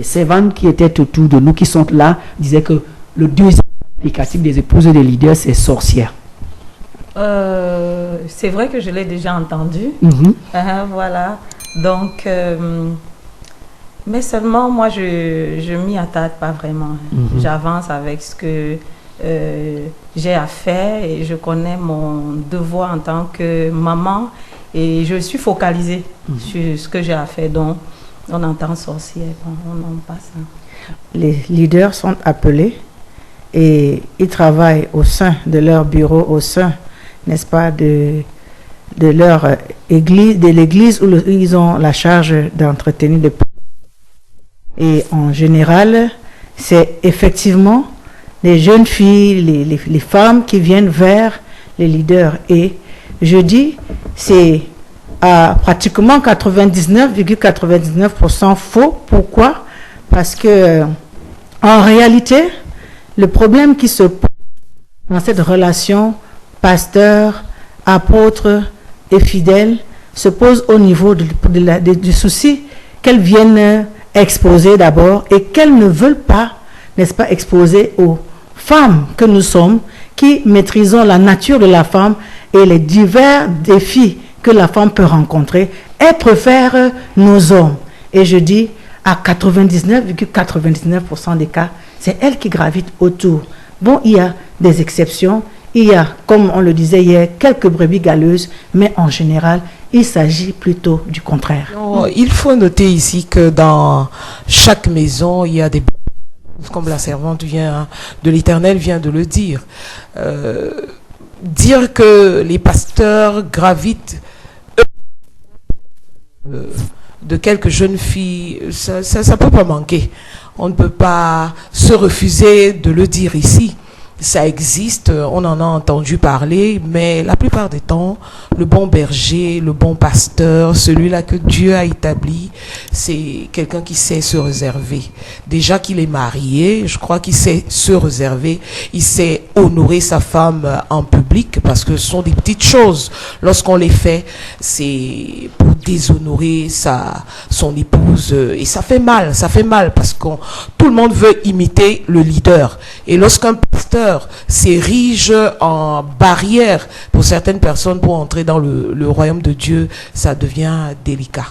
servantes qui étaient autour de nous, qui sont là, disaient que le deuxième applicatif des épouses des leaders, c'est sorcière. C'est vrai que je l'ai déjà entendu. Voilà. Donc, mais seulement moi, je m'y attarde pas vraiment. J'avance avec ce que j'ai à faire et je connais mon devoir en tant que maman et je suis focalisée sur ce que j'ai à faire. Donc, on entend sorcière, on en passe. Les leaders sont appelés et ils travaillent au sein de leur bureau, au sein, n'est-ce pas, de leur église, de l'église où ils ont la charge d'entretenir le peuple. Et en général, c'est effectivement les jeunes filles, les femmes qui viennent vers les leaders. Et je dis, c'est à pratiquement 99,99% faux. Pourquoi? Parce que en réalité, le problème qui se pose dans cette relation pasteur, apôtre et fidèle se pose au niveau du souci qu'elles viennent exposer d'abord et qu'elles ne veulent pas, n'est-ce pas, exposer aux femmes que nous sommes, qui maîtrisons la nature de la femme et les divers défis que la femme peut rencontrer. Elles préfèrent nos hommes. Et je dis, à 99,99% des cas, c'est elles qui gravitent autour. Bon, il y a des exceptions. Il y a, comme on le disait hier, quelques brebis galeuses, mais en général, il s'agit plutôt du contraire. Non, il faut noter ici que dans chaque maison, il y a des... Comme la servante de l'Éternel vient de le dire. Dire que les pasteurs gravitent de quelques jeunes filles, ça peut pas manquer. On ne peut pas se refuser de le dire ici. Ça existe, on en a entendu parler, mais la plupart des temps, le bon berger, le bon pasteur, celui-là que Dieu a établi, c'est quelqu'un qui sait se réserver. Déjà qu'il est marié, je crois qu'il sait se réserver, il sait honorer sa femme en public, parce que ce sont des petites choses. Lorsqu'on les fait, c'est pour déshonorer son épouse, et ça fait mal, parce que tout le monde veut imiter le leader. Et lorsqu'un pasteur s'érige en barrière pour certaines personnes pour entrer dans le royaume de Dieu, ça devient délicat.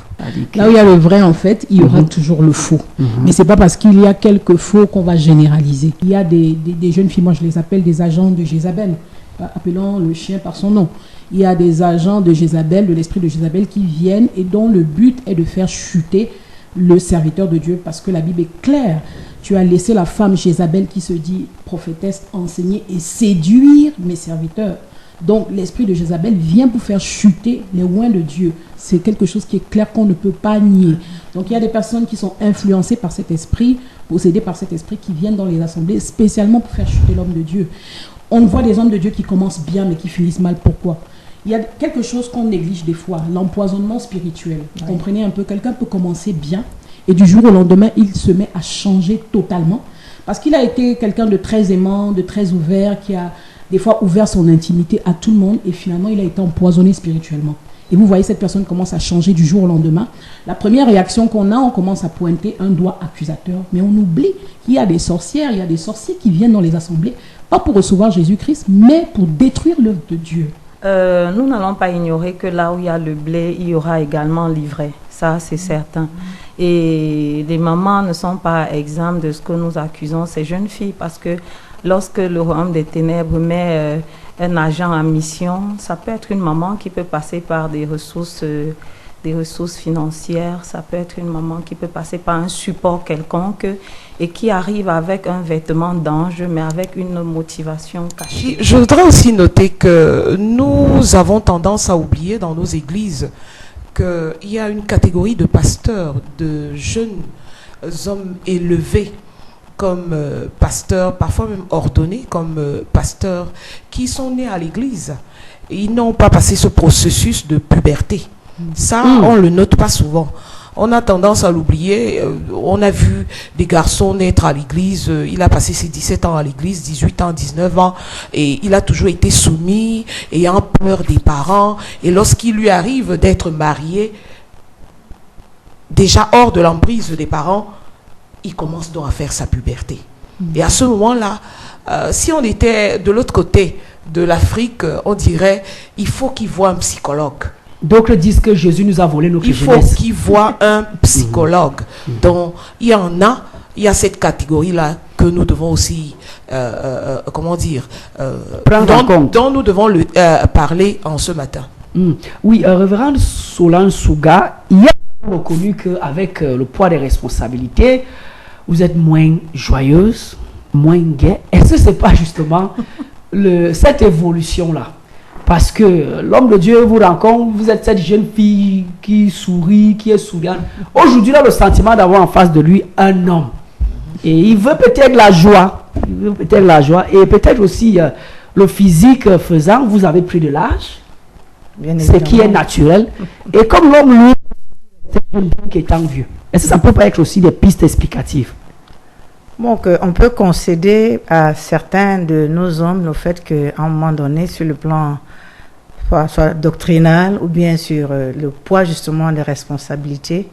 Là où il y a le vrai, en fait, il y aura toujours le faux. Mais c'est pas parce qu'il y a quelques faux qu'on va généraliser. Il y a des jeunes filles, moi je les appelle des agents de Jézabel, appelons le chien par son nom. Il y a des agents de Jézabel, de l'esprit de Jézabel, qui viennent et dont le but est de faire chuter le serviteur de Dieu, parce que la Bible est claire. Tu as laissé la femme Jézabel qui se dit prophétesse enseigner et séduire mes serviteurs. Donc l'esprit de Jézabel vient pour faire chuter les oins de Dieu. C'est quelque chose qui est clair qu'on ne peut pas nier. Donc il y a des personnes qui sont influencées par cet esprit, possédées par cet esprit, qui viennent dans les assemblées spécialement pour faire chuter l'homme de Dieu. On voit des hommes de Dieu qui commencent bien mais qui finissent mal. Pourquoi? Il y a quelque chose qu'on néglige des fois, l'empoisonnement spirituel. Vous comprenez un peu, quelqu'un peut commencer bien et du jour au lendemain, il se met à changer totalement parce qu'il a été quelqu'un de très aimant, de très ouvert, qui a des fois ouvert son intimité à tout le monde et finalement, il a été empoisonné spirituellement. Et vous voyez, cette personne commence à changer du jour au lendemain. La première réaction qu'on a, on commence à pointer un doigt accusateur. Mais on oublie qu'il y a des sorcières, il y a des sorciers qui viennent dans les assemblées, pas pour recevoir Jésus-Christ, mais pour détruire l'œuvre de Dieu. Nous n'allons pas ignorer que là où il y a le blé, il y aura également l'ivraie. Ça, c'est certain. Et les mamans ne sont pas exemptes de ce que nous accusons ces jeunes filles, parce que lorsque le royaume des ténèbres met un agent en mission, ça peut être une maman qui peut passer par des ressources financières, ça peut être une maman qui peut passer par un support quelconque et qui arrive avec un vêtement d'ange, mais avec une motivation cachée. Je voudrais aussi noter que nous avons tendance à oublier dans nos églises qu'il y a une catégorie de pasteurs, de jeunes hommes élevés comme pasteurs, parfois même ordonnés comme pasteurs, qui sont nés à l'église. Ils n'ont pas passé ce processus de puberté. Ça, on le note pas souvent. On a tendance à l'oublier. On a vu des garçons naître à l'église. Il a passé ses 17 ans à l'église, 18 ans, 19 ans. Et il a toujours été soumis, ayant peur des parents. Et lorsqu'il lui arrive d'être marié, déjà hors de l'emprise des parents, il commence donc à faire sa puberté. Et à ce moment-là, si on était de l'autre côté de l'Afrique, on dirait, il faut qu'il voie un psychologue. D'autres disent que Jésus nous a volé notre jeunesse. Il faut qu'il voie un psychologue. Donc, il y a cette catégorie-là que nous devons aussi, prendre en compte. Dont nous devons parler en ce matin. Oui, révérende Solange Souga, il a reconnu qu'avec le poids des responsabilités, vous êtes moins joyeuse, moins gaie. Est-ce que ce n'est pas justement cette évolution-là? Parce que l'homme de Dieu vous rencontre, vous êtes cette jeune fille qui sourit, qui est souriante. Aujourd'hui, il a le sentiment d'avoir en face de lui un homme. Et il veut peut-être la joie. Et peut-être aussi le physique faisant, vous avez pris de l'âge. Ce qui est naturel. Et comme l'homme, lui, c'est un jeune qui est vieux. Est-ce que ça ne peut pas être aussi des pistes explicatives? Donc, on peut concéder à certains de nos hommes le fait qu'à un moment donné, sur le plan soit doctrinal ou bien sur le poids justement des responsabilités,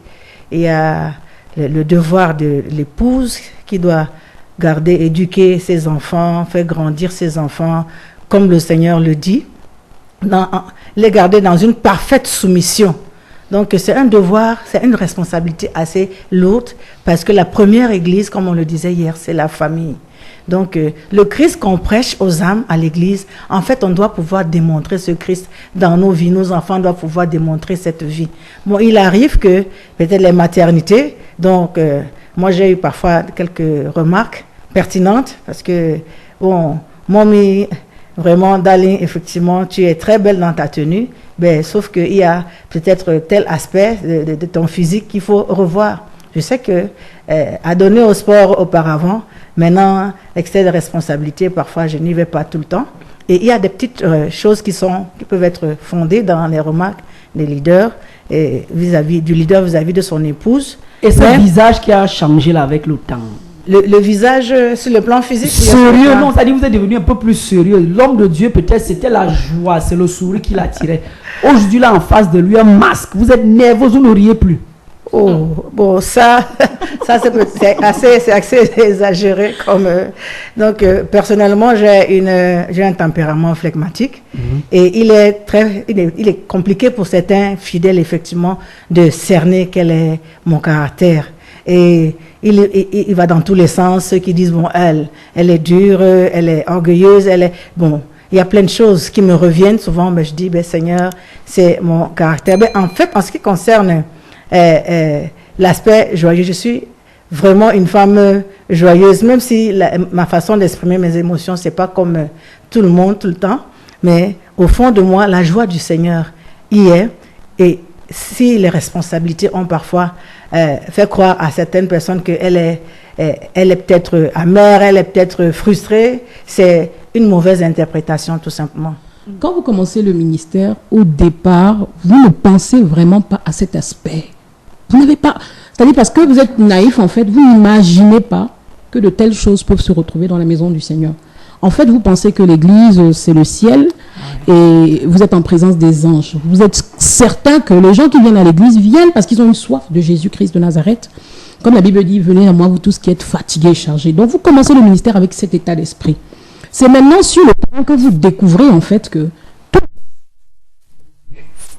il y a le devoir de l'épouse qui doit garder, éduquer ses enfants, faire grandir ses enfants, comme le Seigneur le dit, les garder dans une parfaite soumission. Donc c'est un devoir, c'est une responsabilité assez lourde, parce que la première église, comme on le disait hier, c'est la famille. Donc le Christ qu'on prêche aux âmes à l'église, en fait on doit pouvoir démontrer ce Christ dans nos vies. Nos enfants doivent pouvoir démontrer cette vie. Bon, il arrive que peut-être les maternités, donc moi j'ai eu parfois quelques remarques pertinentes, parce que bon, Mommy, vraiment Darling, effectivement tu es très belle dans ta tenue, ben, sauf qu'il y a peut-être tel aspect de ton physique qu'il faut revoir. Je sais que à donner au sport auparavant, maintenant, l'excès de responsabilité, parfois, je n'y vais pas tout le temps. Et il y a des petites choses qui peuvent être fondées dans les remarques des leaders, vis-à-vis de son épouse. Et ce visage qui a changé là avec le temps. Le visage sur le plan physique. Sérieux, non, c'est-à-dire vous êtes devenu un peu plus sérieux. L'homme de Dieu, peut-être, c'était la joie, c'est le sourire qui l'attirait. Aujourd'hui, là, en face de lui, un masque. Vous êtes nerveux, vous ne riez plus. Oh, bon, ça c'est assez exagéré comme. Donc, personnellement, j'ai un tempérament phlegmatique et il est compliqué pour certains fidèles, effectivement, de cerner quel est mon caractère. Et il va dans tous les sens. Ceux qui disent, bon, elle est dure, elle est orgueilleuse, bon. Il y a plein de choses qui me reviennent souvent, mais je dis, ben, Seigneur, c'est mon caractère. Ben, en fait, en ce qui concerne l'aspect joyeux, je suis vraiment une femme joyeuse, même si ma façon d'exprimer mes émotions, c'est pas comme tout le monde, tout le temps, mais au fond de moi, la joie du Seigneur y est. Et si les responsabilités ont parfois fait croire à certaines personnes qu'elle est peut-être amère, elle est peut-être frustrée, c'est une mauvaise interprétation, tout simplement. Quand vous commencez le ministère, au départ, vous ne pensez vraiment pas à cet aspect. Vous n'avez pas... C'est-à-dire parce que vous êtes naïf, en fait, vous n'imaginez pas que de telles choses peuvent se retrouver dans la maison du Seigneur. En fait, vous pensez que l'église, c'est le ciel et vous êtes en présence des anges. Vous êtes certain que les gens qui viennent à l'église viennent parce qu'ils ont une soif de Jésus-Christ de Nazareth. Comme la Bible dit, venez à moi, vous tous qui êtes fatigués et chargés. Donc, vous commencez le ministère avec cet état d'esprit. C'est maintenant sur le terrain que vous découvrez, en fait, que tout...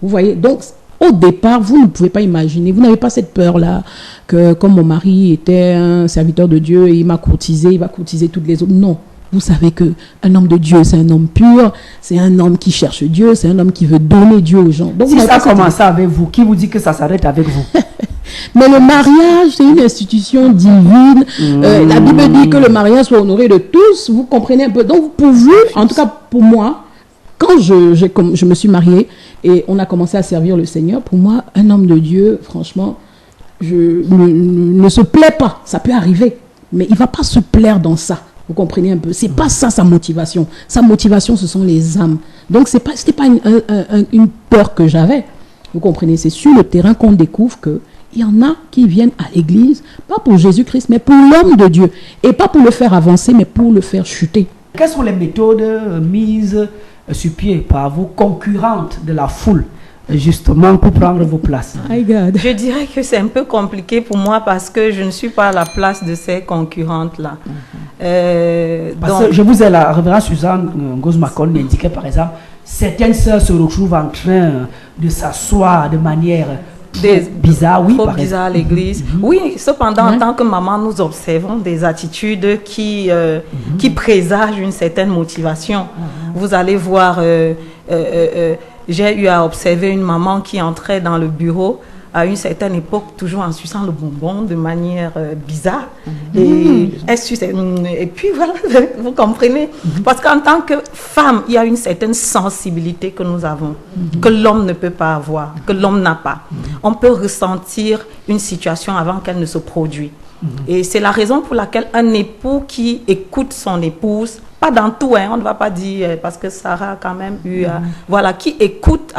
Vous voyez, donc... Au départ, vous ne pouvez pas imaginer, vous n'avez pas cette peur-là, que comme mon mari était un serviteur de Dieu et il m'a courtisé, il va courtiser toutes les autres. Non, vous savez qu'un homme de Dieu, c'est un homme pur, c'est un homme qui cherche Dieu, c'est un homme qui veut donner Dieu aux gens. Donc, si ça a commencé avec vous, qui vous dit que ça s'arrête avec vous? Mais le mariage, c'est une institution divine. La Bible dit que le mariage soit honoré de tous, vous comprenez un peu. Donc, pour vous, en tout cas pour moi, quand je me suis mariée et on a commencé à servir le Seigneur, pour moi, un homme de Dieu, franchement, ne se plaît pas. Ça peut arriver, mais il ne va pas se plaire dans ça. Vous comprenez un peu? C'est pas ça sa motivation. Sa motivation, ce sont les âmes. Donc, c'était pas une peur que j'avais. Vous comprenez? C'est sur le terrain qu'on découvre que il y en a qui viennent à l'église, pas pour Jésus-Christ, mais pour l'homme de Dieu. Et pas pour le faire avancer, mais pour le faire chuter. Quelles sont les méthodes mises sur pied par vous, concurrentes de la foule, justement pour prendre vos places? My God. Je dirais que c'est un peu compliqué pour moi parce que je ne suis pas à la place de ces concurrentes-là. Parce que je vous ai la révérende Suzanne Ngos-Makol indiquait par exemple, certaines sœurs se retrouvent en train de s'asseoir de manière bizarre, oui, trop par bizarre à l'église. Oui, cependant, en tant que maman, nous observons des attitudes qui présagent une certaine motivation. Vous allez voir, j'ai eu à observer une maman qui entrait dans le bureau à une certaine époque, toujours en suçant le bonbon de manière bizarre. Et puis voilà, vous comprenez. Parce qu'en tant que femme, il y a une certaine sensibilité que nous avons, que l'homme ne peut pas avoir, que l'homme n'a pas. On peut ressentir une situation avant qu'elle ne se produise. Et c'est la raison pour laquelle un époux qui écoute son épouse, pas dans tout, hein, on ne va pas dire, parce que Sarah a quand même eu, voilà, qui écoute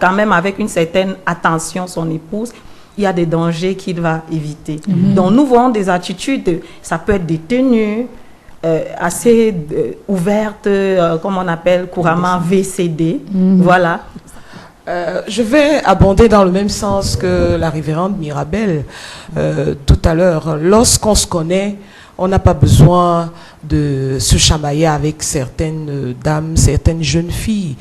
quand même avec une certaine attention son épouse, il y a des dangers qu'il va éviter. Donc nous voyons des attitudes, ça peut être des tenues assez ouvertes, comme on appelle couramment VCD, voilà. Je vais abonder dans le même sens que la révérende Mirabel tout à l'heure. Lorsqu'on se connaît, on n'a pas besoin de se chamailler avec certaines dames, certaines jeunes filles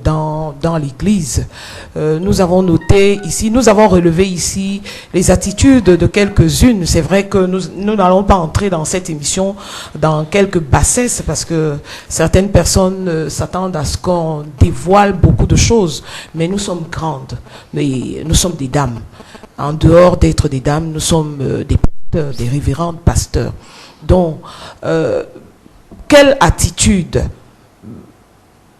dans l'église. Nous avons noté ici, nous avons relevé ici les attitudes de quelques-unes. C'est vrai que nous n'allons pas entrer dans cette émission dans quelques bassesses parce que certaines personnes s'attendent à ce qu'on dévoile beaucoup de choses. Mais nous sommes grandes, nous sommes des dames. En dehors d'être des dames, nous sommes des révérendes pasteurs. Donc, quelle attitude?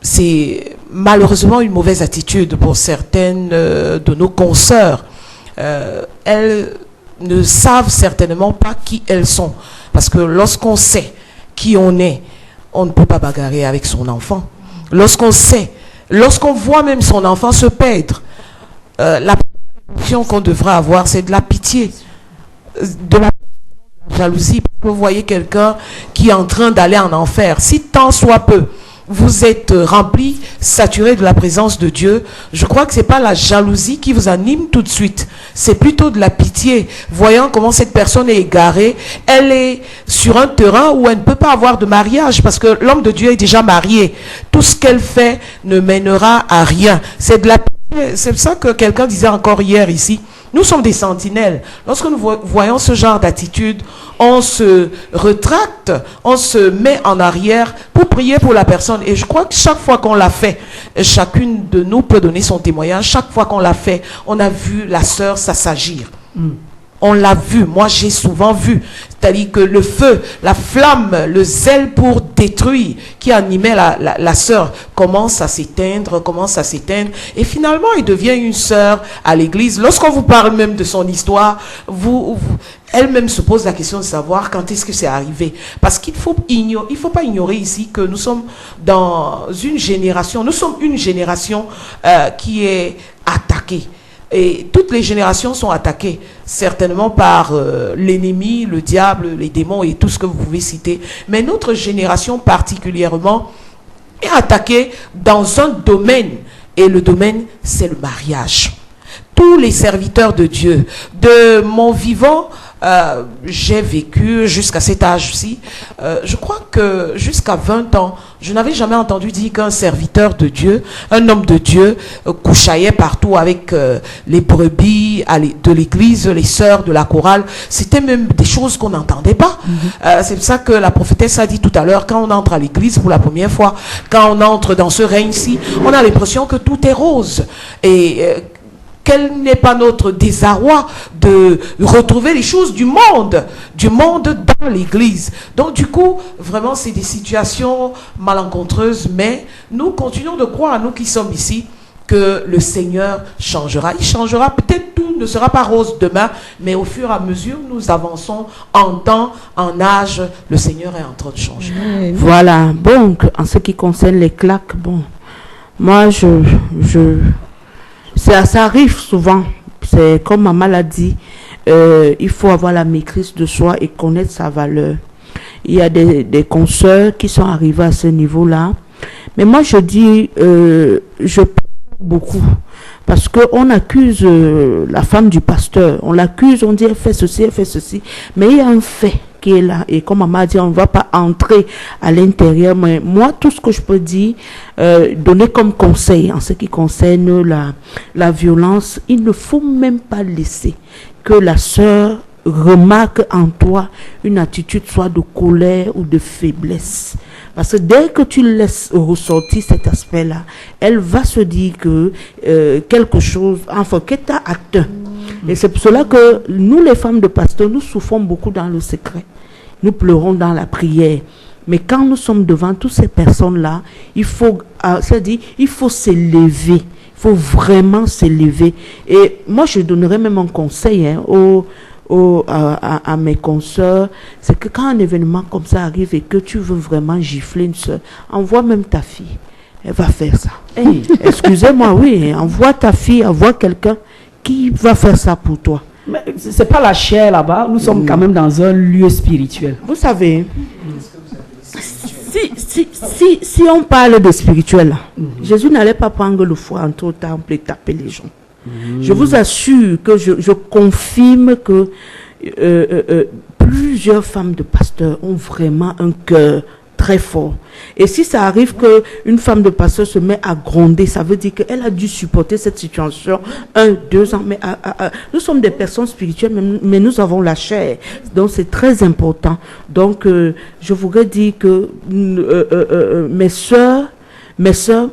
C'est malheureusement une mauvaise attitude pour certaines de nos consoeurs. Elles ne savent certainement pas qui elles sont. Parce que lorsqu'on sait qui on est, on ne peut pas bagarrer avec son enfant. Lorsqu'on sait, lorsqu'on voit même son enfant se perdre, la première qu'on devrait avoir, c'est de la pitié, de la jalousie. Vous voyez quelqu'un qui est en train d'aller en enfer. Si tant soit peu, vous êtes rempli, saturé de la présence de Dieu, je crois que ce n'est pas la jalousie qui vous anime tout de suite. C'est plutôt de la pitié. Voyant comment cette personne est égarée, elle est sur un terrain où elle ne peut pas avoir de mariage parce que l'homme de Dieu est déjà marié. Tout ce qu'elle fait ne mènera à rien. C'est de la pitié. C'est ça que quelqu'un disait encore hier ici. Nous sommes des sentinelles. Lorsque nous voyons ce genre d'attitude, on se retracte, on se met en arrière pour prier pour la personne. Et je crois que chaque fois qu'on l'a fait, chacune de nous peut donner son témoignage. Chaque fois qu'on l'a fait, on a vu la sœur s'assagir. On l'a vu, moi j'ai souvent vu, c'est-à-dire que le feu, la flamme, le zèle pour détruire qui animait la sœur commence à s'éteindre, et finalement il devient une sœur à l'église. Lorsqu'on vous parle même de son histoire, elle-même se pose la question de savoir quand est-ce que c'est arrivé. Parce qu'il faut pas ignorer ici que nous sommes dans une génération, qui est attaquée. Et toutes les générations sont attaquées, certainement par l'ennemi, le diable, les démons et tout ce que vous pouvez citer. Mais notre génération particulièrement est attaquée dans un domaine. Et le domaine, c'est le mariage. Tous les serviteurs de Dieu, de mon vivant, j'ai vécu jusqu'à cet âge-ci. Je crois que jusqu'à 20 ans, je n'avais jamais entendu dire qu'un serviteur de Dieu, un homme de Dieu, couchaillait partout avec les brebis de l'église, les sœurs de la chorale. C'était même des choses qu'on n'entendait pas. C'est pour ça que la prophétesse a dit tout à l'heure, quand on entre à l'église pour la première fois, quand on entre dans ce règne-ci, on a l'impression que tout est rose. Et quel n'est pas notre désarroi de retrouver les choses du monde dans l'église. Donc du coup, vraiment c'est des situations malencontreuses, mais nous continuons de croire, nous qui sommes ici, que le Seigneur changera. Il changera, peut-être tout ne sera pas rose demain, mais au fur et à mesure nous avançons en temps, en âge, le Seigneur est en train de changer. Voilà, bon, en ce qui concerne les claques, bon, moi ça arrive souvent, c'est comme maman l'a dit, il faut avoir la maîtrise de soi et connaître sa valeur. Il y a des consoeurs qui sont arrivés à ce niveau-là, mais moi je dis, je parle beaucoup, parce qu'on accuse la femme du pasteur, on l'accuse, on dit elle fait ceci, mais il y a un fait qui est là, et comme maman a dit, on ne va pas entrer à l'intérieur, mais moi, tout ce que je peux dire, donner comme conseil en ce qui concerne la violence, il ne faut même pas laisser que la sœur remarque en toi une attitude soit de colère ou de faiblesse. Parce que dès que tu laisses ressortir cet aspect-là, elle va se dire que quelque chose, enfin, que tu as atteint. Et c'est pour cela que nous, les femmes de pasteur, nous souffrons beaucoup dans le secret. Nous pleurons dans la prière. Mais quand nous sommes devant toutes ces personnes-là, il faut s'élever. Il faut vraiment s'élever. Et moi, je donnerais même un conseil à mes consoeurs, c'est que quand un événement comme ça arrive et que tu veux vraiment gifler une soeur, envoie même ta fille. Elle va faire ça. Hey, excusez-moi, oui, envoie ta fille, envoie quelqu'un qui va faire ça pour toi. Mais c'est pas la chair là-bas, nous sommes quand même dans un lieu spirituel. Vous savez, si on parle de spirituel, Jésus n'allait pas prendre le fouet entre au temple et taper les gens. Je vous assure que je confirme que plusieurs femmes de pasteurs ont vraiment un cœur très fort. Et si ça arrive qu'une femme de pasteur se met à gronder, ça veut dire qu'elle a dû supporter cette situation 1, 2 ans. Mais nous sommes des personnes spirituelles, mais nous avons la chair. Donc c'est très important. Donc je voudrais dire que mes sœurs,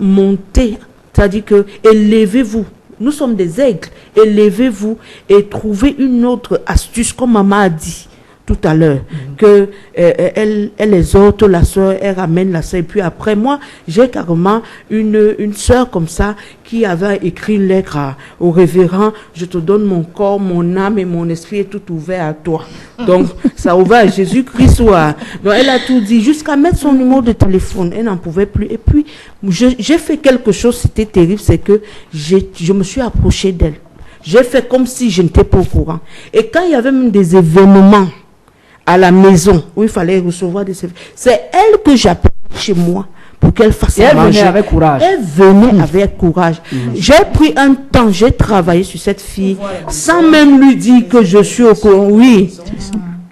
montez, c'est-à-dire que élevez-vous. Nous sommes des aigles. Élevez-vous et trouvez une autre astuce, comme maman a dit tout à l'heure, que elle exhorte la soeur, elle ramène la soeur. Et puis après, moi, j'ai carrément une soeur comme ça qui avait écrit une lettre au révérend: je te donne mon corps, mon âme et mon esprit est tout ouvert à toi. Donc, ça ouvert à Jésus-Christ. Donc, elle a tout dit, jusqu'à mettre son numéro de téléphone. Elle n'en pouvait plus. Et puis, j'ai fait quelque chose, c'était terrible, c'est que je me suis approchée d'elle. J'ai fait comme si je n'étais pas au courant. Et quand il y avait même des événements à la maison où il fallait recevoir des services, c'est elle que j'appelais chez moi pour qu'elle fasse à manger. Elle venait avec courage. Elle venait avec courage. J'ai pris un temps, j'ai travaillé sur cette fille sans même lui dire que je suis au courant. Oui,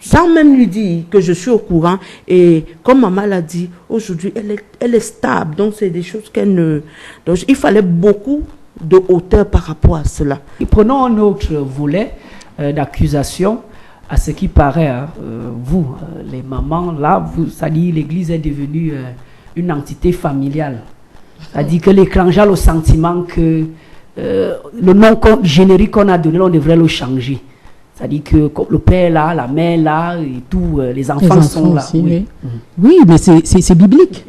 sans même lui dire que je suis au courant. Et comme maman l'a dit, aujourd'hui, elle est stable. Donc, c'est des choses qu'elle ne... Donc, il fallait beaucoup de hauteur par rapport à cela. Et prenons un autre volet d'accusation. À ce qui paraît, vous, les mamans, là, ça dit l'Église est devenue une entité familiale. Ça dit que l'étranger a le sentiment que le nom générique qu'on a donné, on devrait le changer. Ça dit que le père là, la mère là, et tout, les enfants sont là. Aussi, oui. Oui, mais c'est biblique.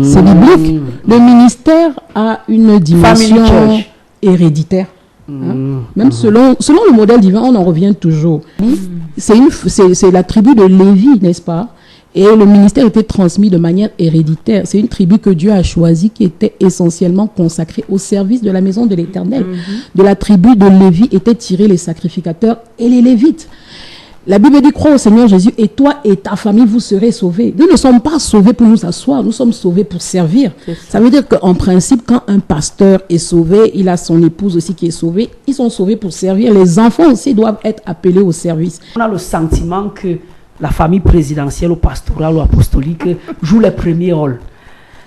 C'est biblique. Le ministère a une dimension héréditaire. Même selon le modèle divin, on en revient toujours. C'est la tribu de Lévi, n'est-ce pas? Et le ministère était transmis de manière héréditaire. C'est une tribu que Dieu a choisie qui était essentiellement consacrée au service de la maison de l'Éternel. De la tribu de Lévi étaient tirés les sacrificateurs et les Lévites. La Bible dit: crois au Seigneur Jésus et toi et ta famille vous serez sauvés. Nous ne sommes pas sauvés pour nous asseoir, nous sommes sauvés pour servir. Ça veut dire qu'en principe, quand un pasteur est sauvé, il a son épouse aussi qui est sauvée, ils sont sauvés pour servir. Les enfants aussi doivent être appelés au service. On a le sentiment que la famille présidentielle ou pastorale ou apostolique joue les premiers rôles.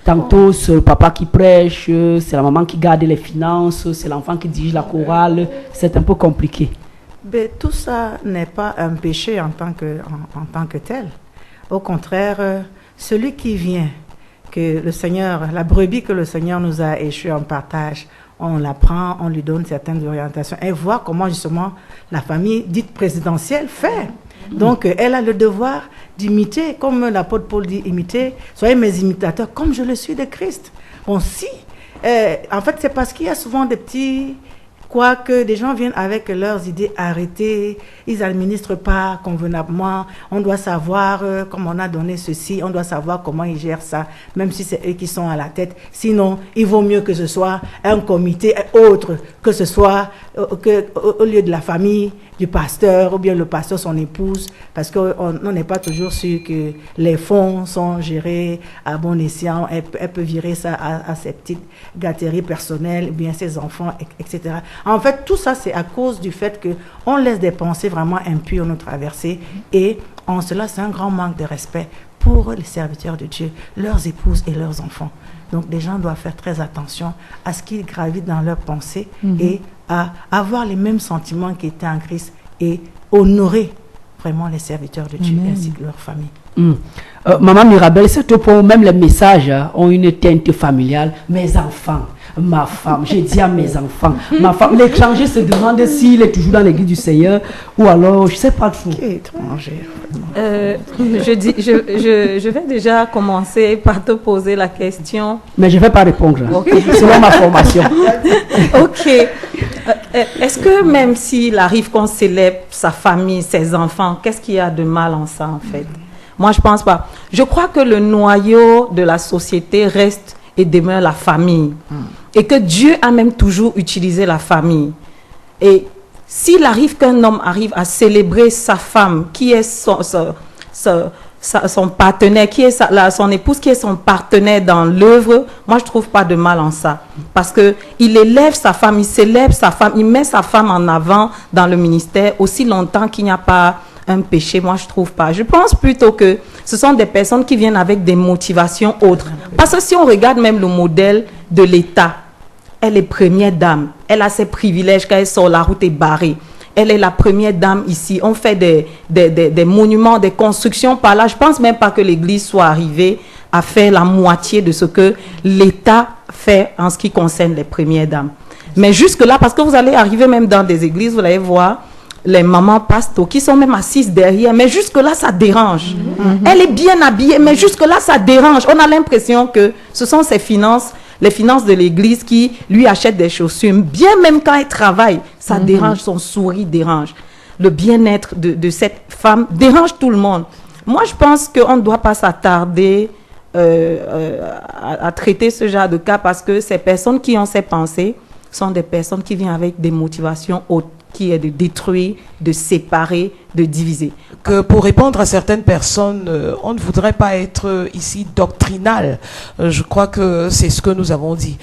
Tantôt, c'est le papa qui prêche, c'est la maman qui garde les finances, c'est l'enfant qui dirige la chorale. C'est un peu compliqué. Mais tout ça n'est pas un péché en tant que tel. Au contraire, celui qui vient, que le Seigneur, la brebis que le Seigneur nous a échue en partage, on la prend, on lui donne certaines orientations et voir comment justement la famille dite présidentielle fait. Donc, elle a le devoir d'imiter, comme l'apôtre Paul dit, imiter, soyez mes imitateurs comme je le suis de Christ. Bon, si, en fait, c'est parce qu'il y a souvent des petits... Quoique des gens viennent avec leurs idées arrêtées, ils n'administrent pas convenablement, on doit savoir comment on a donné ceci, on doit savoir comment ils gèrent ça, même si c'est eux qui sont à la tête. Sinon, il vaut mieux que ce soit un comité autre, que ce soit au lieu de la famille, du pasteur, ou bien le pasteur, son épouse, parce qu'on n'est pas toujours sûr que les fonds sont gérés à bon escient. Elle peut virer ça à ses petites gâteries personnelles, ou bien ses enfants, etc. En fait, tout ça, c'est à cause du fait qu'on laisse des pensées vraiment impures nous traverser, et en cela, c'est un grand manque de respect pour les serviteurs de Dieu, leurs épouses et leurs enfants. Donc, les gens doivent faire très attention à ce qui gravite dans leurs pensées et à avoir les mêmes sentiments qui étaient en Christ et honorer vraiment les serviteurs de Dieu ainsi que leur famille. Maman Mirabel, c'est au point où même les messages ont une teinte familiale. Mes enfants, ma femme, j'ai dit à mes enfants, ma femme, l'étranger se demande s'il est toujours dans l'église du Seigneur ou alors, je ne sais pas trop. Qui est étranger? Je vais déjà commencer par te poser la question. Mais je ne vais pas répondre, selon ma formation. Ok. Est-ce que même s'il arrive qu'on célèbre sa famille, ses enfants, qu'est-ce qu'il y a de mal en ça en fait? Moi, je ne pense pas. Je crois que le noyau de la société reste et demeure la famille. Et que Dieu a même toujours utilisé la famille. Et s'il arrive qu'un homme arrive à célébrer sa femme, qui est son partenaire, qui est son épouse, qui est son partenaire dans l'œuvre, moi je ne trouve pas de mal en ça. Parce qu'il élève sa femme, il célèbre sa femme, il met sa femme en avant dans le ministère aussi longtemps qu'il n'y a pas un péché, moi je ne trouve pas. Je pense plutôt que ce sont des personnes qui viennent avec des motivations autres. Parce que si on regarde même le modèle de l'État, elle est première dame, elle a ses privilèges quand elle sort, la route est barrée. Elle est la première dame ici. On fait des monuments, des constructions par là. Je ne pense même pas que l'Église soit arrivée à faire la moitié de ce que l'État fait en ce qui concerne les premières dames. Mais jusque-là, parce que vous allez arriver même dans des églises, vous allez voir les mamans pastos qui sont même assises derrière, mais jusque-là, ça dérange. Elle est bien habillée, mais jusque-là, ça dérange. On a l'impression que ce sont ses finances, les finances de l'église qui lui achètent des chaussures. Bien même quand elle travaille, ça dérange, son sourire dérange. Le bien-être de cette femme dérange tout le monde. Moi, je pense qu'on ne doit pas s'attarder à traiter ce genre de cas parce que ces personnes qui ont ces pensées sont des personnes qui viennent avec des motivations hautes, qui est de détruire, de séparer, de diviser. Que pour répondre à certaines personnes, on ne voudrait pas être ici doctrinal. Je crois que c'est ce que nous avons dit.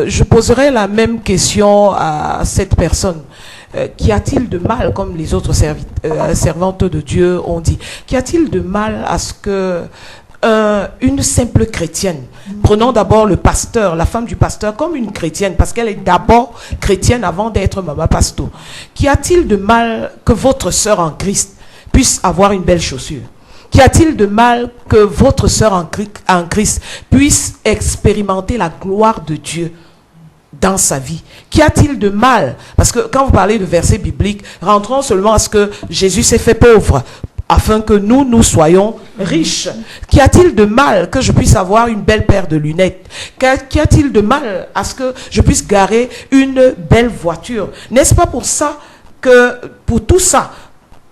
Je poserai la même question à cette personne. Qu'y a-t-il de mal, comme les autres servantes de Dieu ont dit, qu'y a-t-il de mal à ce que une simple chrétienne, prenons d'abord le pasteur, la femme du pasteur comme une chrétienne, parce qu'elle est d'abord chrétienne avant d'être maman pasteur. Qu'y a-t-il de mal que votre sœur en Christ puisse avoir une belle chaussure? Qu'y a-t-il de mal que votre sœur en Christ puisse expérimenter la gloire de Dieu dans sa vie? Qu'y a-t-il de mal? Parce que quand vous parlez de versets bibliques, rentrons seulement à ce que Jésus s'est fait pauvre afin que nous soyons riches. Qu'y a-t-il de mal que je puisse avoir une belle paire de lunettes? Qu'y a-t-il de mal à ce que je puisse garer une belle voiture? N'est-ce pas pour ça que, pour tout ça,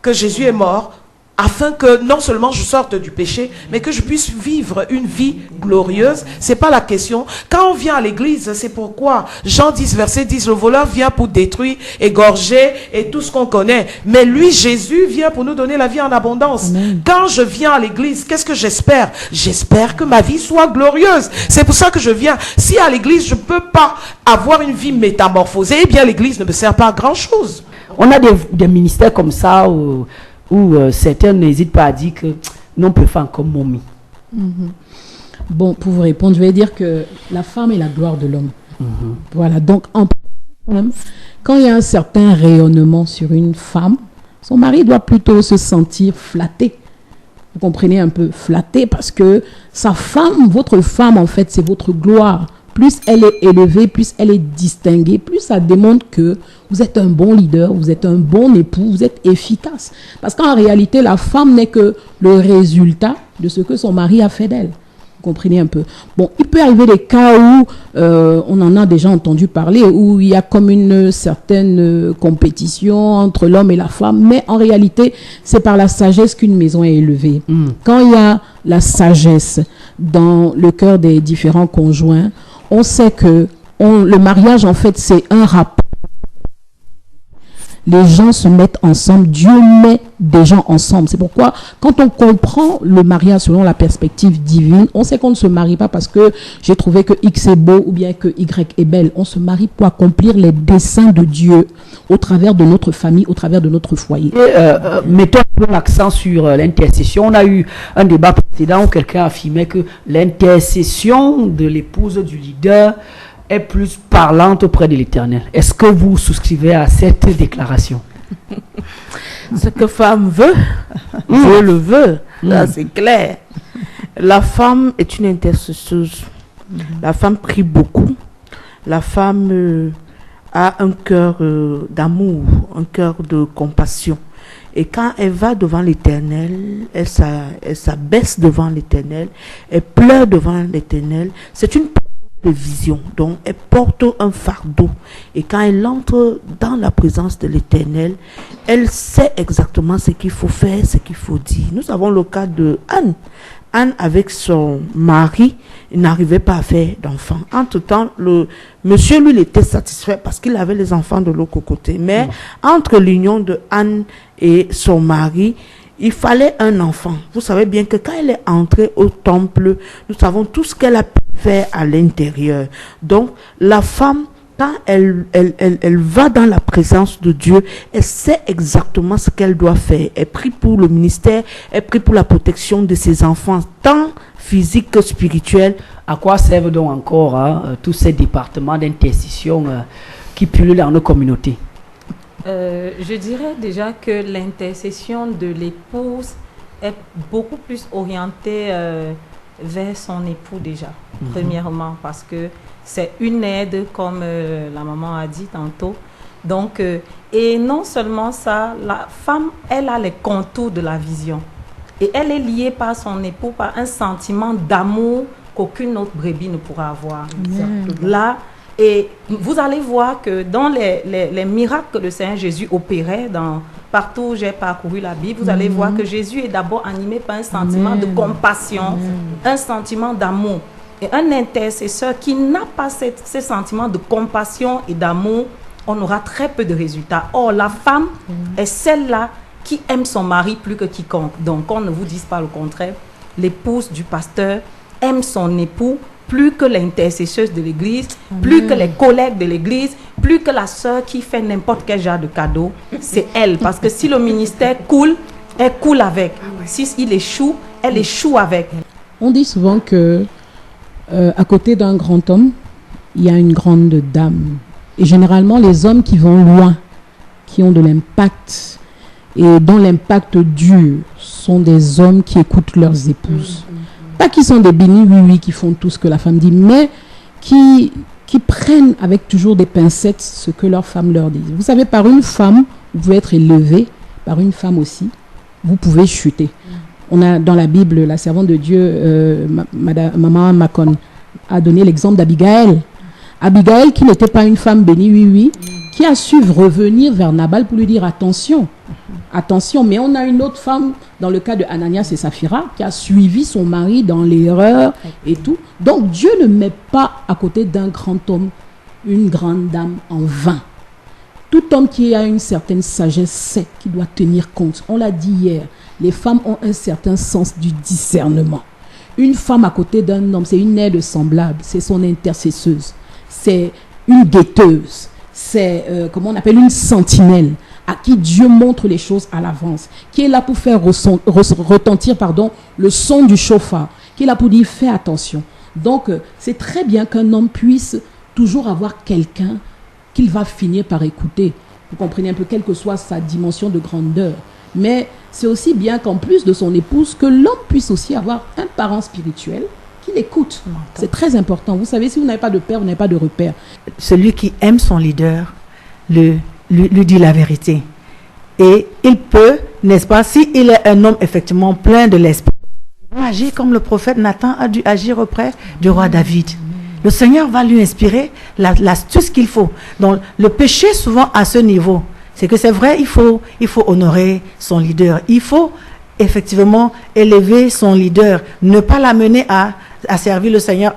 que Jésus est mort, afin que non seulement je sorte du péché, mais que je puisse vivre une vie glorieuse? C'est pas la question. Quand on vient à l'église, c'est pourquoi Jean 10, verset 10, le voleur vient pour détruire, égorger et tout ce qu'on connaît. Mais lui, Jésus, vient pour nous donner la vie en abondance. Amen. Quand je viens à l'église, qu'est-ce que j'espère? J'espère que ma vie soit glorieuse. C'est pour ça que je viens. Si à l'église, je peux pas avoir une vie métamorphosée, eh bien l'église ne me sert pas à grand-chose. On a des ministères comme ça où certains n'hésitent pas à dire que non, on peut faire comme momie. Bon, pour vous répondre, je vais dire que la femme est la gloire de l'homme. Voilà, donc quand il y a un certain rayonnement sur une femme, son mari doit plutôt se sentir flatté. Vous comprenez un peu, flatté, parce que sa femme, votre femme en fait, c'est votre gloire. Plus elle est élevée, plus elle est distinguée, plus ça démontre que vous êtes un bon leader, vous êtes un bon époux, vous êtes efficace. Parce qu'en réalité, la femme n'est que le résultat de ce que son mari a fait d'elle. Vous comprenez un peu. Bon, il peut arriver des cas où, on en a déjà entendu parler, où il y a comme une certaine compétition entre l'homme et la femme, mais en réalité, c'est par la sagesse qu'une maison est élevée. Quand il y a la sagesse dans le cœur des différents conjoints, on sait que le mariage, en fait, c'est un rapport les gens se mettent ensemble. Dieu met des gens ensemble. C'est pourquoi, quand on comprend le mariage selon la perspective divine, on sait qu'on ne se marie pas parce que j'ai trouvé que X est beau ou bien que Y est belle. On se marie pour accomplir les desseins de Dieu au travers de notre famille, au travers de notre foyer. Mettons un peu l'accent sur l'intercession. On a eu un débat précédent où quelqu'un affirmait que l'intercession de l'épouse du leader est plus parlante auprès de l'Éternel. Est-ce que vous souscrivez à cette déclaration? Ce que femme veut, Dieu le veut. Ça, c'est clair. La femme est une intercesseuse. La femme prie beaucoup. La femme a un cœur d'amour, un cœur de compassion. Et quand elle va devant l'Éternel, elle s'abaisse devant l'Éternel, elle pleure devant l'Éternel. C'est une de vision. Donc, elle porte un fardeau. Et quand elle entre dans la présence de l'Éternel, elle sait exactement ce qu'il faut faire, ce qu'il faut dire. Nous avons le cas de Anne. Anne, avec son mari, n'arrivait pas à faire d'enfants. Entre-temps, le monsieur, lui, il était satisfait parce qu'il avait les enfants de l'autre côté. Mais entre l'union de Anne et son mari, il fallait un enfant. Vous savez bien que quand elle est entrée au temple, nous savons tout ce qu'elle a pu faire à l'intérieur. Donc, la femme, quand elle va dans la présence de Dieu, elle sait exactement ce qu'elle doit faire. Elle prie pour le ministère, elle prie pour la protection de ses enfants, tant physiques que spirituels. À quoi servent donc encore tous ces départements d'intercession qui pullulent dans nos communautés? Je dirais déjà que l'intercession de l'épouse est beaucoup plus orientée vers son époux déjà, premièrement, parce que c'est une aide, comme la maman a dit tantôt. Donc, et non seulement ça, la femme, elle a les contours de la vision. Et elle est liée par son époux, par un sentiment d'amour qu'aucune autre brebis ne pourra avoir. Là, et vous allez voir que dans les miracles que le Seigneur Jésus opérait partout où j'ai parcouru la Bible, vous allez voir que Jésus est d'abord animé par un sentiment de compassion, un sentiment d'amour. Et un intercesseur qui n'a pas ce sentiment de compassion et d'amour, on aura très peu de résultats. Or, la femme est celle-là qui aime son mari plus que quiconque. Donc, on ne vous dise pas le contraire. L'épouse du pasteur aime son époux plus que l'intercesseuse de l'église, plus que les collègues de l'église, plus que la sœur qui fait n'importe quel genre de cadeau. C'est elle. Parce que si le ministère coule, elle coule avec. Si il échoue, elle échoue avec. On dit souvent que à côté d'un grand homme, il y a une grande dame. Et généralement, les hommes qui vont loin, qui ont de l'impact, et dont l'impact dur, sont des hommes qui écoutent leurs épouses. Pas qui sont des bénis, oui, qui font tout ce que la femme dit, mais qui prennent avec toujours des pincettes ce que leur femme leur dit. Vous savez, par une femme, vous pouvez être élevé, par une femme aussi, vous pouvez chuter. On a dans la Bible, la servante de Dieu, Maman Macon, a donné l'exemple d'Abigaël. Abigaël, qui n'était pas une femme bénie, oui, qui a su revenir vers Nabal pour lui dire attention, mais on a une autre femme, dans le cas de Ananias et Saphira, qui a suivi son mari dans l'erreur et tout. Donc Dieu ne met pas à côté d'un grand homme une grande dame en vain. Tout homme qui a une certaine sagesse sait qu'il doit tenir compte. On l'a dit hier, les femmes ont un certain sens du discernement. Une femme à côté d'un homme, c'est une aide semblable, c'est son intercesseuse, c'est une guetteuse, c'est, comment on appelle, une sentinelle, à qui Dieu montre les choses à l'avance, qui est là pour faire retentir le son du chauffard, qui est là pour dire fais attention. Donc, c'est très bien qu'un homme puisse toujours avoir quelqu'un qu'il va finir par écouter. Vous comprenez un peu, quelle que soit sa dimension de grandeur. Mais c'est aussi bien qu'en plus de son épouse, que l'homme puisse aussi avoir un parent spirituel qui l'écoute. C'est très important. Vous savez, si vous n'avez pas de père, vous n'avez pas de repère. Celui qui aime son leader lui dit la vérité. Et il peut, n'est-ce pas, s'il est un homme effectivement plein de l'esprit, agir comme le prophète Nathan a dû agir auprès du roi David. Le Seigneur va lui inspirer l'astuce qu'il faut. Donc, le péché, souvent, à ce niveau, c'est que c'est vrai, il faut honorer son leader. Il faut effectivement élever son leader, ne pas l'amener à a servi le Seigneur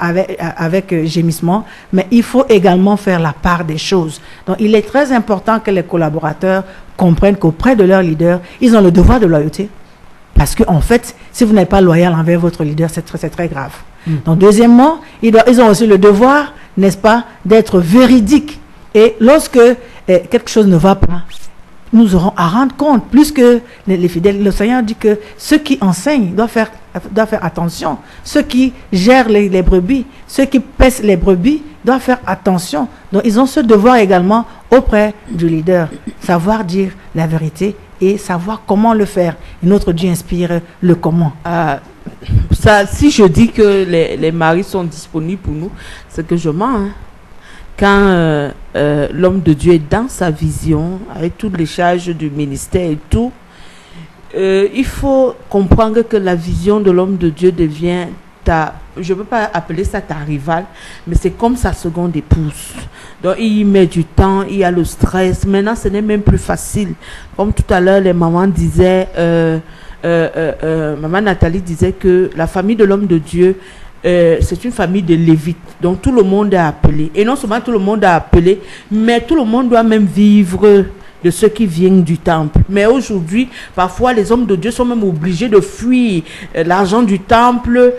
avec gémissement, mais il faut également faire la part des choses. Donc, il est très important que les collaborateurs comprennent qu'auprès de leur leader, ils ont le devoir de loyauté. Parce que, en fait, si vous n'êtes pas loyal envers votre leader, c'est très grave. Donc, deuxièmement, ils ont aussi le devoir, n'est-ce pas, d'être véridiques. Et lorsque quelque chose ne va pas, nous aurons à rendre compte, plus que les fidèles. Le Seigneur dit que ceux qui enseignent doivent faire attention. Ceux qui gèrent les brebis, ceux qui paissent les brebis doivent faire attention. Donc, ils ont ce devoir également auprès du leader, savoir dire la vérité et savoir comment le faire. Et notre Dieu inspire le comment. Si je dis que les maris sont disponibles pour nous, c'est que je mens. Hein. Quand l'homme de Dieu est dans sa vision, avec toutes les charges du ministère et tout, il faut comprendre que la vision de l'homme de Dieu devient je ne peux pas appeler ça ta rivale, mais c'est comme sa seconde épouse. Donc il y met du temps, il y a le stress. Maintenant, ce n'est même plus facile. Comme tout à l'heure, les mamans disaient, maman Nathalie disait que la famille de l'homme de Dieu, c'est une famille de Lévites. Donc tout le monde est appelé. Et non seulement tout le monde est appelé, mais tout le monde doit même vivre de ceux qui viennent du temple. Mais aujourd'hui, parfois, les hommes de Dieu sont même obligés de fuir l'argent du temple,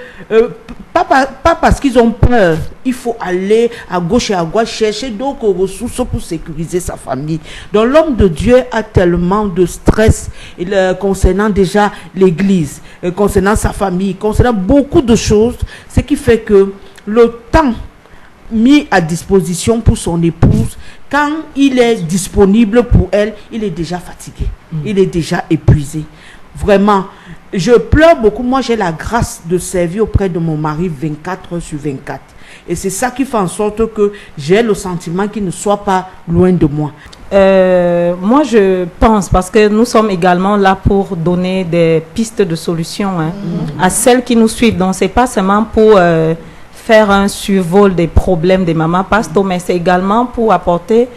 pas parce qu'ils ont peur. Il faut aller à gauche et à droite chercher d'autres ressources pour sécuriser sa famille. Donc l'homme de Dieu a tellement de stress concernant déjà l'église, concernant sa famille, concernant beaucoup de choses, ce qui fait que le temps mis à disposition pour son épouse, quand il est disponible pour elle, il est déjà fatigué, il est déjà épuisé. Vraiment, je pleure beaucoup. Moi, j'ai la grâce de servir auprès de mon mari 24 heures sur 24. Et c'est ça qui fait en sorte que j'ai le sentiment qu'il ne soit pas loin de moi. Moi, je pense, parce que nous sommes également là pour donner des pistes de solutions à celles qui nous suivent. Donc, ce n'est pas seulement pour faire un survol des problèmes des mamans pastos, mais c'est également pour apporter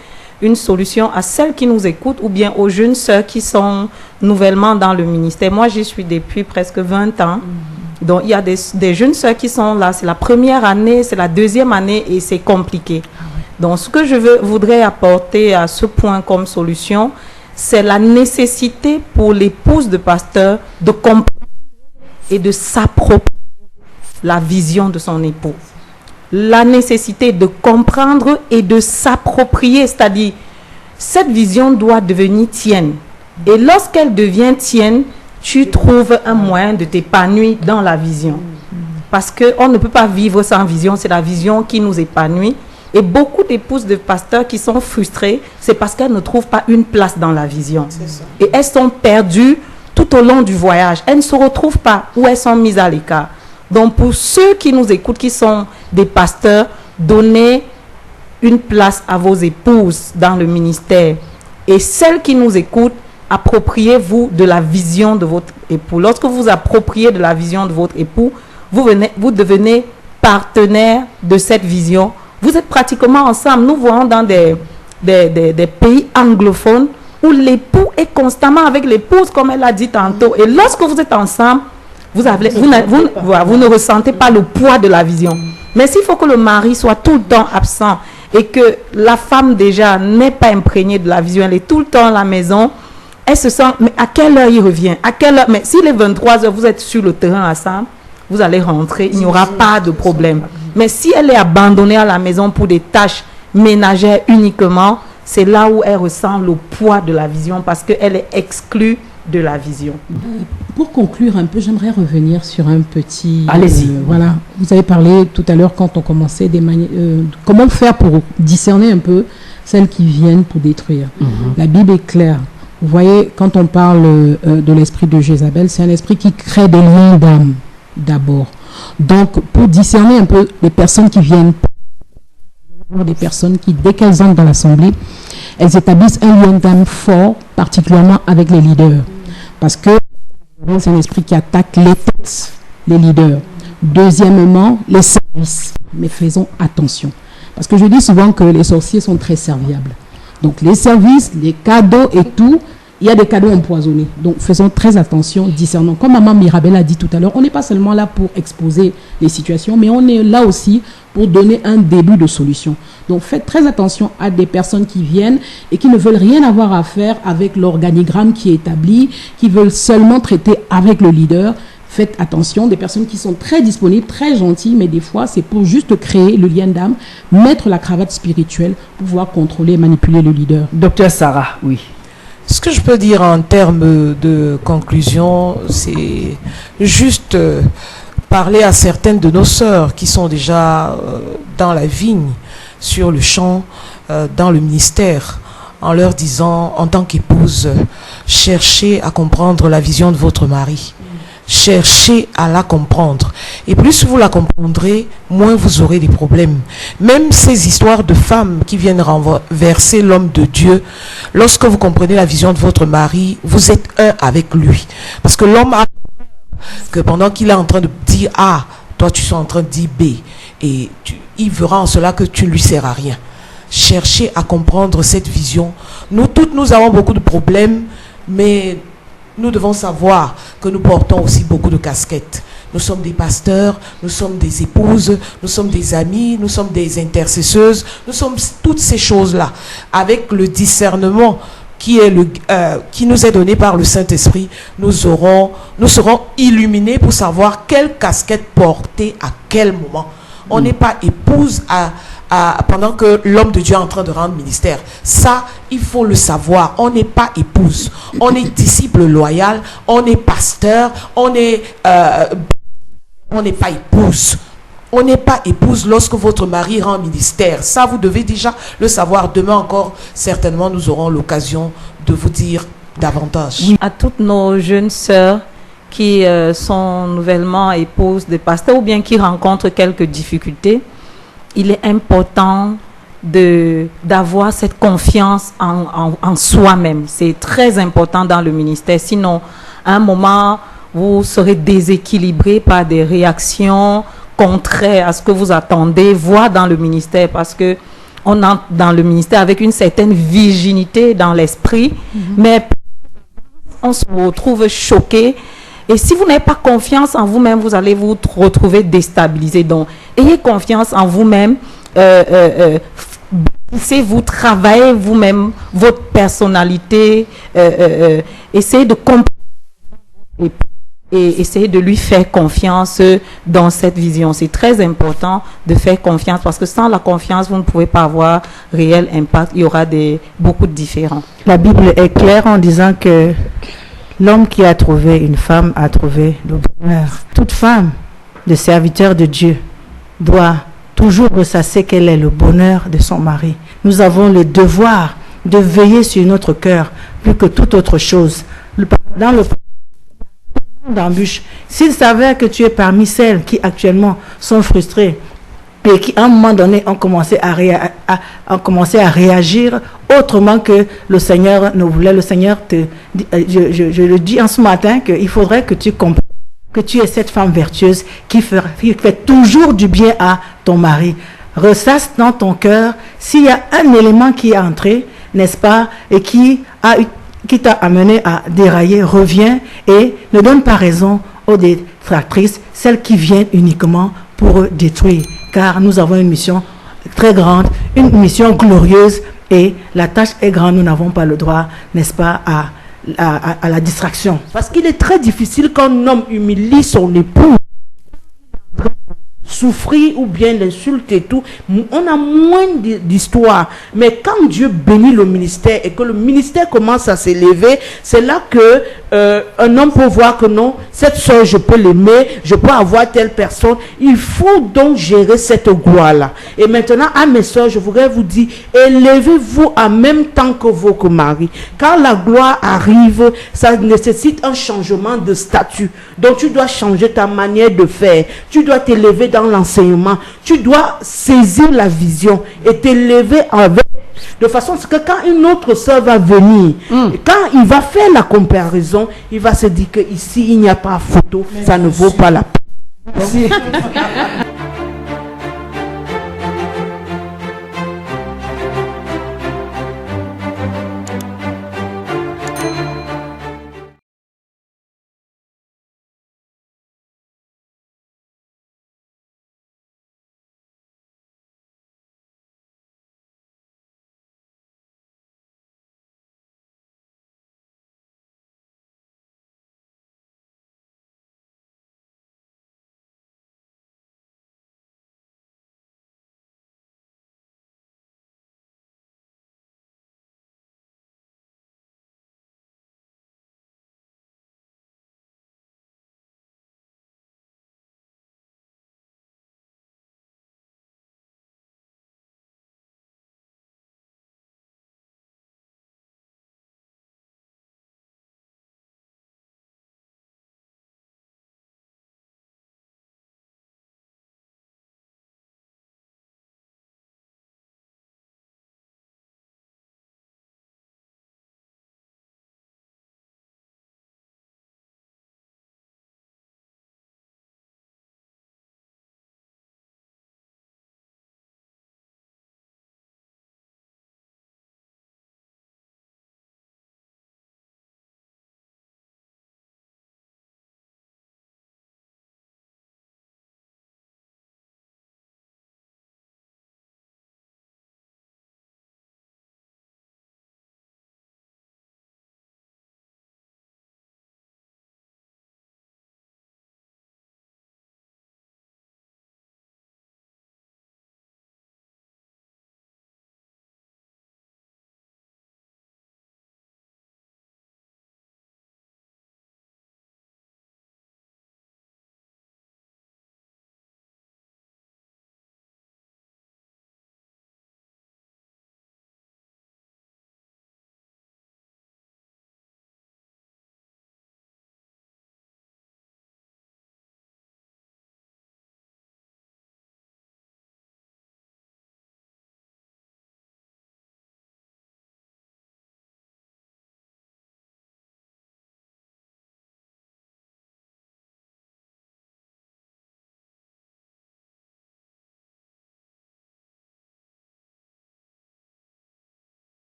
une solution à celles qui nous écoutent ou bien aux jeunes sœurs qui sont nouvellement dans le ministère. Moi, j'y suis depuis presque 20 ans. Donc, il y a des jeunes sœurs qui sont là. C'est la première année, c'est la deuxième année et c'est compliqué. Donc, ce que je voudrais apporter à ce point comme solution, c'est la nécessité pour l'épouse de pasteur de comprendre et de s'approprier la vision de son époux. La nécessité de comprendre et de s'approprier, c'est-à-dire, cette vision doit devenir tienne. Et lorsqu'elle devient tienne, tu trouves un moyen de t'épanouir dans la vision. Parce qu'on ne peut pas vivre sans vision, c'est la vision qui nous épanouit. Et beaucoup d'épouses de pasteurs qui sont frustrées, c'est parce qu'elles ne trouvent pas une place dans la vision. Et elles sont perdues tout au long du voyage. Elles ne se retrouvent pas ou elles sont mises à l'écart. Donc, pour ceux qui nous écoutent, qui sont des pasteurs, donnez une place à vos épouses dans le ministère. Et celles qui nous écoutent, appropriez-vous de la vision de votre époux. Lorsque vous appropriez de la vision de votre époux, vous devenez partenaire de cette vision. Vous êtes pratiquement ensemble. Nous voyons dans des pays anglophones où l'époux est constamment avec l'épouse, comme elle a dit tantôt. Et lorsque vous êtes ensemble, vous ne ressentez pas le poids de la vision. Mais s'il faut que le mari soit tout le temps absent et que la femme déjà n'est pas imprégnée de la vision, elle est tout le temps à la maison, elle se sent, mais à quelle heure il revient? À quelle heure? Mais s'il est 23 heures, vous êtes sur le terrain ensemble, vous allez rentrer, il n'y aura pas de problème. Mais si elle est abandonnée à la maison pour des tâches ménagères uniquement, c'est là où elle ressent le poids de la vision parce qu'elle est exclue de la vision. Pour conclure un peu, j'aimerais revenir sur un petit... Allez-y. Voilà, vous avez parlé tout à l'heure quand on commençait comment faire pour discerner un peu celles qui viennent pour détruire. La Bible est claire. Vous voyez, quand on parle de l'esprit de Jézabel, c'est un esprit qui crée des liens d'âme d'abord. Donc, pour discerner un peu les personnes qui viennent, des personnes qui, dès qu'elles entrent dans l'assemblée, elles établissent un lien d'âme fort, particulièrement avec les leaders. Parce que c'est un esprit qui attaque les têtes, les leaders. Deuxièmement, les services. Mais faisons attention. Parce que je dis souvent que les sorciers sont très serviables. Donc les services, les cadeaux et tout, il y a des cadeaux empoisonnés. Donc, faisons très attention, discernons. Comme maman Mirabel a dit tout à l'heure, on n'est pas seulement là pour exposer les situations, mais on est là aussi pour donner un début de solution. Donc, faites très attention à des personnes qui viennent et qui ne veulent rien avoir à faire avec l'organigramme qui est établi, qui veulent seulement traiter avec le leader. Faites attention, des personnes qui sont très disponibles, très gentilles, mais des fois, c'est pour juste créer le lien d'âme, mettre la cravate spirituelle pour pouvoir contrôler et manipuler le leader. Docteur Sarah, oui. Ce que je peux dire en termes de conclusion, c'est juste parler à certaines de nos sœurs qui sont déjà dans la vigne, sur le champ, dans le ministère, en leur disant, en tant qu'épouse, cherchez à comprendre la vision de votre mari. Cherchez à la comprendre. Et plus vous la comprendrez, moins vous aurez des problèmes. Même ces histoires de femmes qui viennent renverser l'homme de Dieu, lorsque vous comprenez la vision de votre mari, vous êtes un avec lui. Parce que l'homme a que pendant qu'il est en train de dire A, toi tu es en train de dire B. Et il verra en cela que tu ne lui sers à rien. Cherchez à comprendre cette vision. Nous toutes, nous avons beaucoup de problèmes, mais nous devons savoir que nous portons aussi beaucoup de casquettes. Nous sommes des pasteurs, nous sommes des épouses, nous sommes des amis, nous sommes des intercesseuses, nous sommes toutes ces choses-là. Avec le discernement qui nous est donné par le Saint-Esprit, nous serons illuminés pour savoir quelle casquette porter à quel moment. On n'est pas épouse pendant que l'homme de Dieu est en train de rendre ministère. Ça, il faut le savoir. On n'est pas épouse. On est disciple loyal. On est pasteur. On n'est pas épouse. On n'est pas épouse lorsque votre mari rend ministère. Ça, vous devez déjà le savoir. Demain encore, certainement, nous aurons l'occasion de vous dire davantage. Oui. À toutes nos jeunes sœurs qui sont nouvellement épouses de pasteurs ou bien qui rencontrent quelques difficultés, il est important d'avoir cette confiance en soi-même. C'est très important dans le ministère. Sinon, à un moment, vous serez déséquilibré par des réactions contraires à ce que vous attendez, voire dans le ministère, parce que on entre dans le ministère avec une certaine virginité dans l'esprit, mais on se retrouve choqué. Et si vous n'avez pas confiance en vous-même, vous allez vous retrouver déstabilisé. Donc, ayez confiance en vous-même. Vous travaillez vous-même votre personnalité. Essayez de comprendre et essayez de lui faire confiance dans cette vision. C'est très important de faire confiance parce que sans la confiance, vous ne pouvez pas avoir réel impact. Il y aura beaucoup de différends. La Bible est claire en disant que l'homme qui a trouvé une femme a trouvé le bonheur. Toute femme de serviteur de Dieu doit toujours ressasser quel est le bonheur de son mari. Nous avons le devoir de veiller sur notre cœur plus que toute autre chose. Dans le d'embûche, s'il s'avère que tu es parmi celles qui actuellement sont frustrées et qui à un moment donné ont commencé à réagir autrement que le Seigneur ne voulait, le Seigneur je le dis en ce matin qu'il faudrait que tu comprennes que tu es cette femme vertueuse qui fait toujours du bien à ton mari. Ressasse dans ton cœur s'il y a un élément qui est entré, n'est-ce pas, et qui t'a amené à dérailler, reviens et ne donne pas raison aux détractrices, celles qui viennent uniquement pour détruire. Car nous avons une mission très grande, une mission glorieuse et la tâche est grande. Nous n'avons pas le droit, n'est-ce pas, à la distraction. Parce qu'il est très difficile qu'un homme humilie son épouse, souffrir ou bien l'insulte et tout. On a moins d'histoire. Mais quand Dieu bénit le ministère et que le ministère commence à s'élever, c'est là que un homme peut voir que non, cette soeur, je peux l'aimer, je peux avoir telle personne. Il faut donc gérer cette gloire-là. Et maintenant, à mes soeurs, je voudrais vous dire, élevez-vous en même temps que vos maris. Quand la gloire arrive, ça nécessite un changement de statut. Donc, tu dois changer ta manière de faire. Tu dois t'élever dans l'enseignement. Tu dois saisir la vision et t'élever avec de façon que quand une autre sœur va venir, quand il va faire la comparaison, il va se dire que ici il n'y a pas photo, ça ne vaut pas la peine.